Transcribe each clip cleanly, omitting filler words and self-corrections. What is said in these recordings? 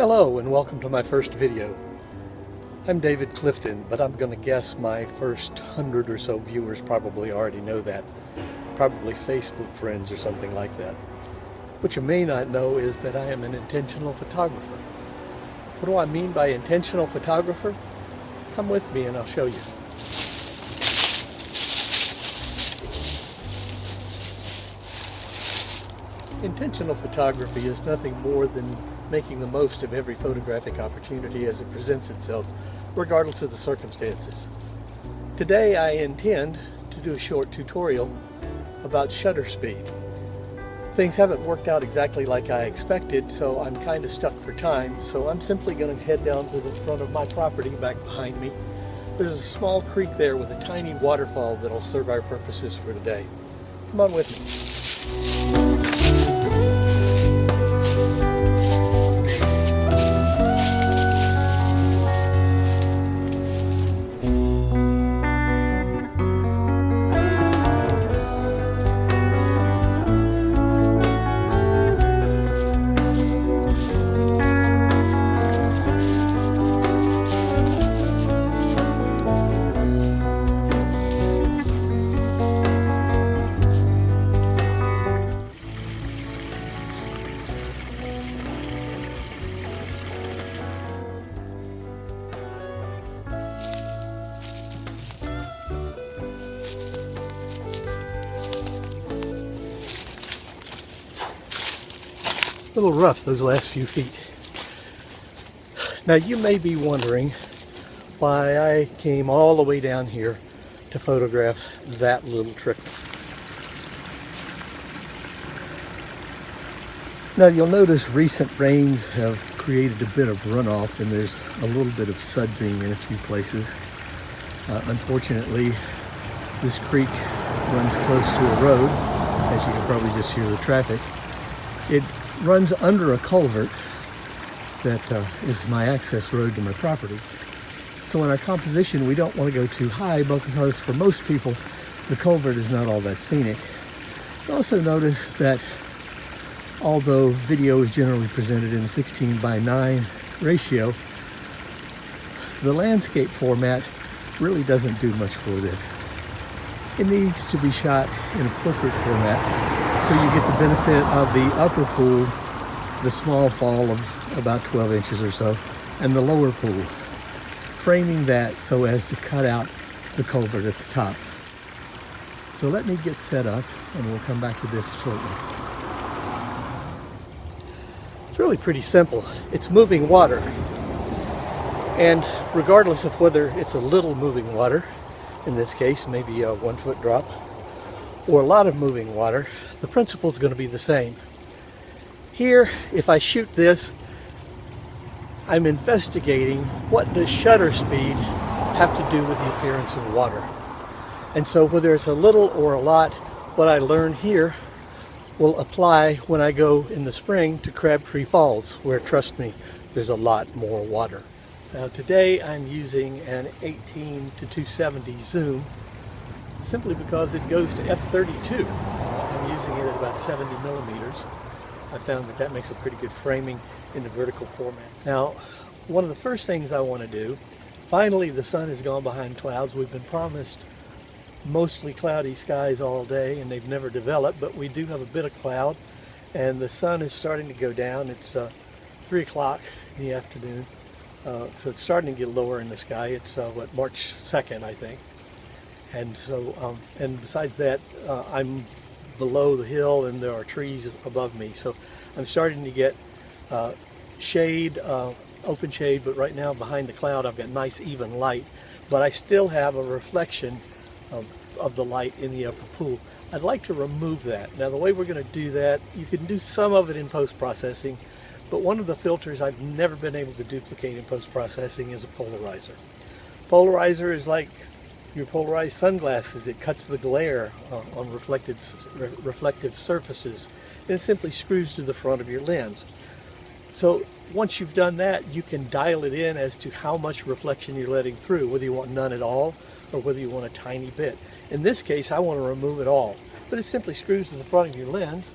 Hello and welcome to my first video. I'm David Clifton, but I'm going to guess my first 100 or so viewers probably already know that. Probably Facebook friends or something like that. What you may not know is that I am an intentional photographer. What do I mean by intentional photographer? Come with me and I'll show you. Intentional photography is nothing more than making the most of every photographic opportunity as it presents itself, regardless of the circumstances. Today I intend to do a short tutorial about shutter speed. Things haven't worked out exactly like I expected, so I'm kind of stuck for time, so I'm simply going to head down to the front of my property back behind me. There's a small creek there with a tiny waterfall that'll serve our purposes for today. Come on with me. A little rough those last few feet. Now you may be wondering why I came all the way down here to photograph that little trickle. Now you'll notice recent rains have created a bit of runoff and there's a little bit of sudsing in a few places. Unfortunately, this creek runs close to a road, as you can probably just hear the traffic. It runs under a culvert that is my access road to my property. So in our composition, we don't want to go too high because for most people, the culvert is not all that scenic. You also notice that although video is generally presented in a 16:9 ratio, the landscape format really doesn't do much for this. It needs to be shot in a portrait format, so you get the benefit of the upper pool, the small fall of about 12 inches or so, and the lower pool, framing that so as to cut out the culvert at the top. So let me get set up and we'll come back to this shortly. It's really pretty simple. It's moving water, and regardless of whether it's a little moving water, in this case maybe a 1 foot drop, or a lot of moving water, the principle is going to be the same. Here, if I shoot this, I'm investigating what does shutter speed have to do with the appearance of water. And so whether it's a little or a lot, what I learn here will apply when I go in the spring to Crabtree Falls, where, trust me, there's a lot more water. Now today I'm using an 18 to 270 zoom, simply because it goes to f32. I'm using it at about 70 millimeters. I found that that makes a pretty good framing in the vertical format. Now, one of the first things I want to do, finally the sun has gone behind clouds. We've been promised mostly cloudy skies all day and they've never developed, but we do have a bit of cloud and the sun is starting to go down. It's 3 o'clock in the afternoon, so it's starting to get lower in the sky. It's March 2nd, I think. And so, and besides that, I'm below the hill and there are trees above me. So I'm starting to get shade, open shade, but right now behind the cloud I've got nice even light. But I still have a reflection of the light in the upper pool. I'd like to remove that. Now the way we're going to do that, you can do some of it in post-processing, but one of the filters I've never been able to duplicate in post-processing is a polarizer. Polarizer is like your polarized sunglasses. It cuts the glare on reflective surfaces, and it simply screws to the front of your lens. So once you've done that, you can dial it in as to how much reflection you're letting through, whether you want none at all or whether you want a tiny bit. In this case, I want to remove it all, but it simply screws to the front of your lens,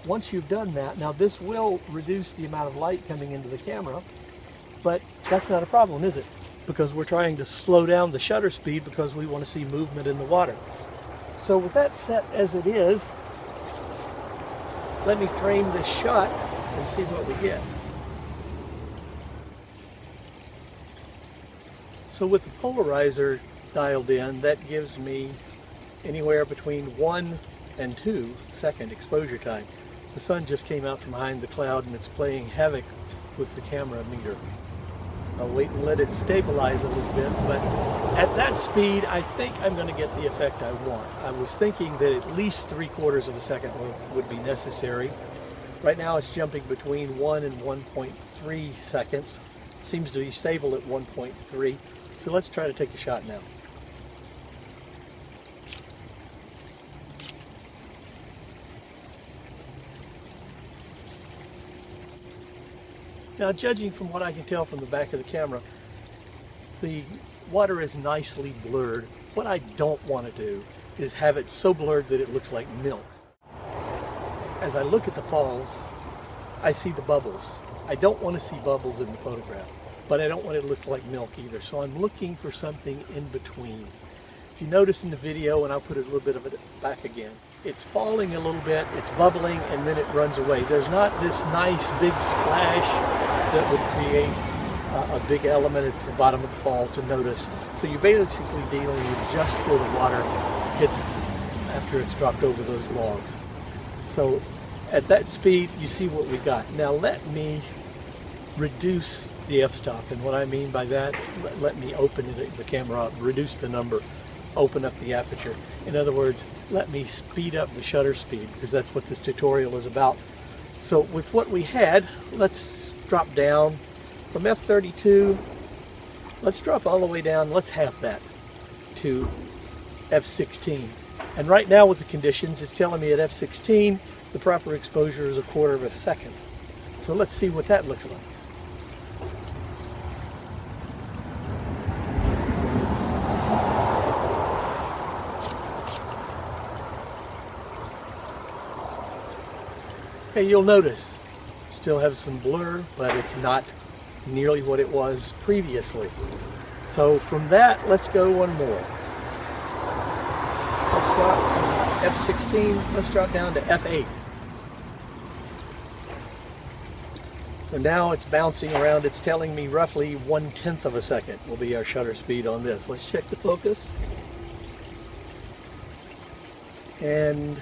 once you've done that, now this will reduce the amount of light coming into the camera, but that's not a problem, is it? Because we're trying to slow down the shutter speed because we want to see movement in the water. So with that set as it is, let me frame this shot and see what we get. So with the polarizer dialed in, that gives me anywhere between 1 and 2 second exposure time. The sun just came out from behind the cloud and it's playing havoc with the camera meter. I'll wait and let it stabilize a little bit, but at that speed I think I'm going to get the effect I want. I was thinking that at least 3/4 of a second would be necessary. Right now it's jumping between 1 and 1.3 seconds. Seems to be stable at 1.3. So let's try to take a shot now. Now, judging from what I can tell from the back of the camera, the water is nicely blurred. What I don't want to do is have it so blurred that it looks like milk. As I look at the falls, I see the bubbles. I don't want to see bubbles in the photograph, but I don't want it to look like milk either. So I'm looking for something in between. If you notice in the video, and I'll put a little bit of it back again, it's falling a little bit, it's bubbling, and then it runs away. There's not this nice big splash that would create a big element at the bottom of the fall to notice. So you're basically dealing with just where the water hits after it's dropped over those logs. So at that speed, you see what we got. Now let me reduce the f-stop, and what I mean by that, let me open the camera up, reduce the number, open up the aperture. In other words, let me speed up the shutter speed, because that's what this tutorial is about. So with what we had, let's drop down from f32, let's drop all the way down, let's half that to f16. And right now with the conditions, it's telling me at f16, the proper exposure is 1/4 of a second. So let's see what that looks like. Okay, you'll notice still have some blur, but it's not nearly what it was previously. So from that, let's go one more. Let's drop from f16, let's drop down to f8. So now it's bouncing around, it's telling me roughly 1/10 of a second will be our shutter speed on this. Let's check the focus. And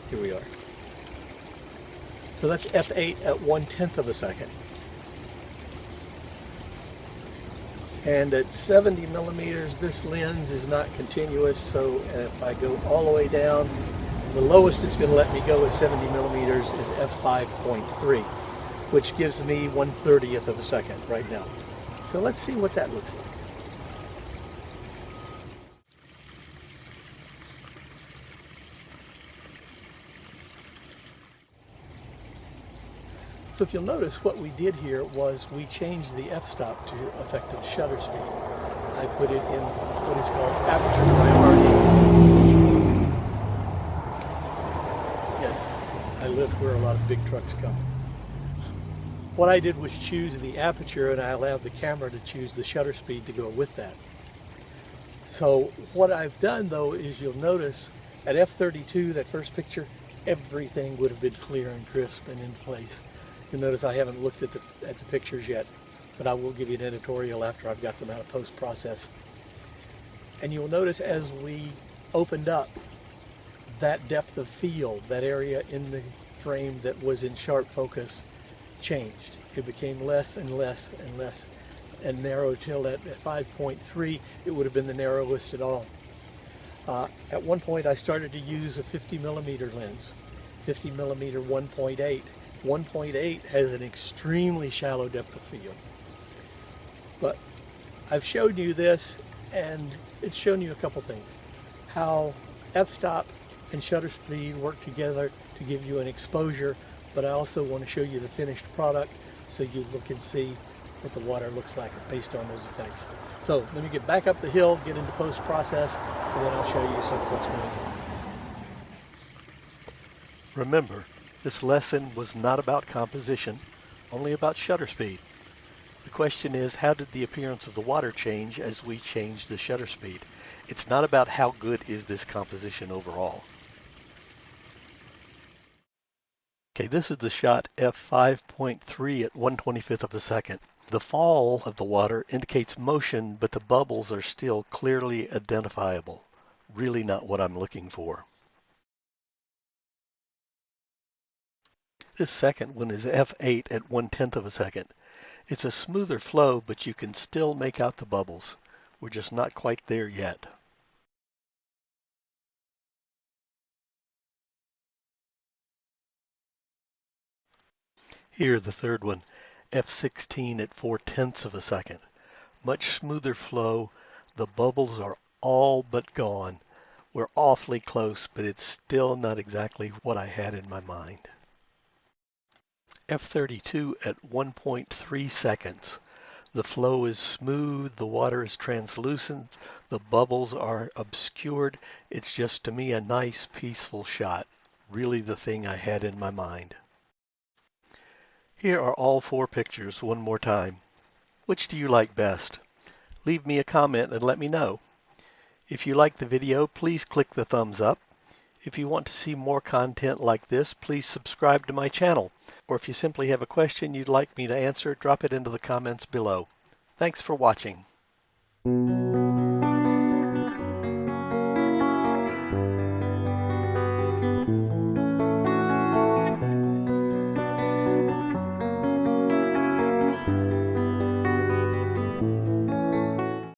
here we are. So that's f8 at 1/10 of a second. And at 70 millimeters, this lens is not continuous, so if I go all the way down, the lowest it's going to let me go at 70 millimeters is f5.3, which gives me 1/30th of a second right now. So let's see what that looks like. So if you'll notice, what we did here was we changed the f-stop to effective shutter speed. I put it in what is called aperture priority. Yes, I live where a lot of big trucks come. What I did was choose the aperture, and I allowed the camera to choose the shutter speed to go with that. So what I've done though is, you'll notice at f32, that first picture, everything would have been clear and crisp and in place. You'll notice I haven't looked at the pictures yet, but I will give you an editorial after I've got them out of post-process. And you'll notice as we opened up, that depth of field, that area in the frame that was in sharp focus, changed. It became less and less and less, and narrow till at 5.3 it would have been the narrowest at all. At one point I started to use a 50 millimeter lens, 50 millimeter 1.8. 1.8 has an extremely shallow depth of field. But I've showed you this, and it's shown you a couple things. How f-stop and shutter speed work together to give you an exposure, but I also want to show you the finished product so you look and see what the water looks like based on those effects. So let me get back up the hill, get into post-process, and then I'll show you what's going on. Remember, this lesson was not about composition, only about shutter speed. The question is, how did the appearance of the water change as we changed the shutter speed? It's not about how good is this composition overall. Okay, this is the shot f5.3 at 1/25th of a second. The fall of the water indicates motion, but the bubbles are still clearly identifiable. Really not what I'm looking for. This second one is f8 at 1/10th of a second. It's a smoother flow, but you can still make out the bubbles. We're just not quite there yet. Here, the third one, f16 at 4/10ths of a second. Much smoother flow. The bubbles are all but gone. We're awfully close, but it's still not exactly what I had in my mind. f32 at 1.3 seconds. The flow is smooth, the water is translucent, the bubbles are obscured. It's just, to me, a nice, peaceful shot. Really the thing I had in my mind. Here are all 4 pictures one more time. Which do you like best? Leave me a comment and let me know. If you like the video, please click the thumbs up. If you want to see more content like this, please subscribe to my channel. Or if you simply have a question you'd like me to answer, drop it into the comments below. Thanks for watching.